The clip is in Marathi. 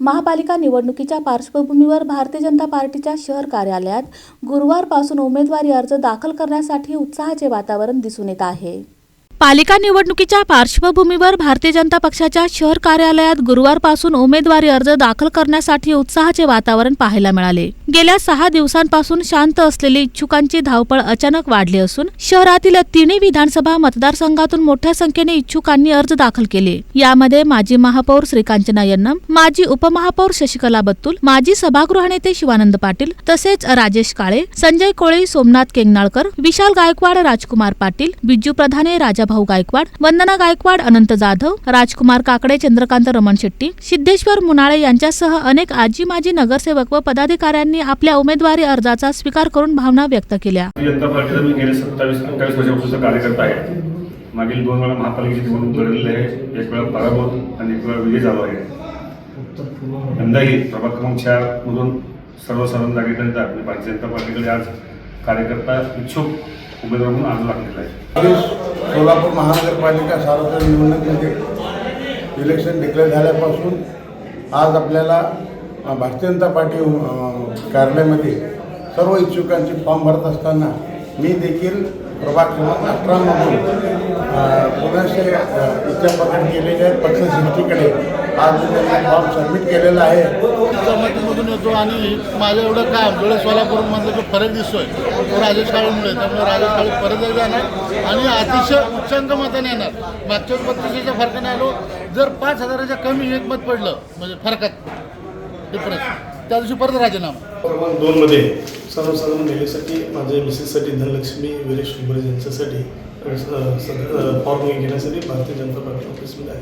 महापालिका निवडणुकीच्या पार्श्वभूमीवर भारतीय जनता पार्टीच्या शहर कार्यालयात गुरुवारपासून उमेदवारी अर्ज दाखल करण्यासाठी उत्साहाचे वातावरण दिसून येत आहे। पालिका निवडणुकीच्या पार्श्वभूमीवर भारतीय जनता पक्षाच्या शहर कार्यालयात गुरुवारपासून उमेदवारी अर्ज दाखल करण्यासाठी उत्साहाचे वातावरण पाहायला मिळाले। गेल्या 6 दिवसांपासून शांत असलेली इच्छुकांची धावपळ अचानक वाढली असून शहरातील तिन्ही विधानसभा मतदारसंघातून मोठ्या संख्येने इच्छुकांनी अर्ज दाखल केले। यामध्ये माजी महापौर श्रीकांचना यन्नम, माजी उपमहापौर शशिकला बत्तूल, माजी सभागृह नेते शिवानंद पाटील तसेच राजेश काळे, संजय कोळे, सोमनाथ केंगनाळकर, विशाल गायकवाड, राजकुमार पाटील, बिज्जू प्रधाने, राजा भाऊ गायकवाड, वंदना गायकवाड, अनंत जाधव, राजकुमार काकडे, चंद्रकांत रमण शेट्टी, सिद्धेश्वर मुनाळे यांच्यासह अनेक आजी माजी नगरसेवक व पदाधिकाऱ्यांनी आपल्या उमेदवारी अर्जाचा स्वीकार करून भावना व्यक्त केल्या। जनता पार्टीचा मी गेले 27-28 वर्षापासून कार्यकर्ता आहे। मागील 2 वेळा महापालिकेची निवडणूक लढलेली आहे, 1 वेळा पराभूत आणि 1 वेळा विजय झालो आहे। यंदाही प्रभाग क्रमांक 4 मधून सर्वसाधारण जागेकरिता मी भारतीय जनता पार्टीकडे आज कार्यकर्ता इच्छुक उमेदवार म्हणून अर्ज दाखल आहे। सोलापूर महानगरपालिका सार्वत्रिक निवडणुकीमध्ये इलेक्शन डिक्लेअर झाल्यापासून आज आपल्याला भारतीय जनता पार्टी कार्यालयामध्ये सर्व इच्छुकांचे फॉर्म भरत असताना मी देखील प्रभाग क्रमांक 18 मधून पुण्याचे इच्छा प्रकट केलेल्या पक्षश्रेष्ठीकडे आज मी त्यांना फॉर्म सबमिट केलेला आहे। मधून येतो आणि माझं एवढं काम डोळे सोलापूरमधला जो फरक दिसतोय तो राजेश काळेमुळे, त्यामुळे राजेश काळे परत जाणार आणि अतिशय उच्चांक मताने येणार। मागच्या 32च्या फरकाने आलो, जर 5000च्या कमी एक मत पडलं म्हणजे फरकात डिफरन्स, त्या दिवशी परत राजीनामा। क्रमांक 2 मध्ये सर्वसाधारण महिलेसाठी माझ्या मिसेससाठी धनलक्ष्मी वीरेश यांच्यासाठी फॉर्म घेण्यासाठी भारतीय जनता पार्टी ऑफिसमध्ये आहे।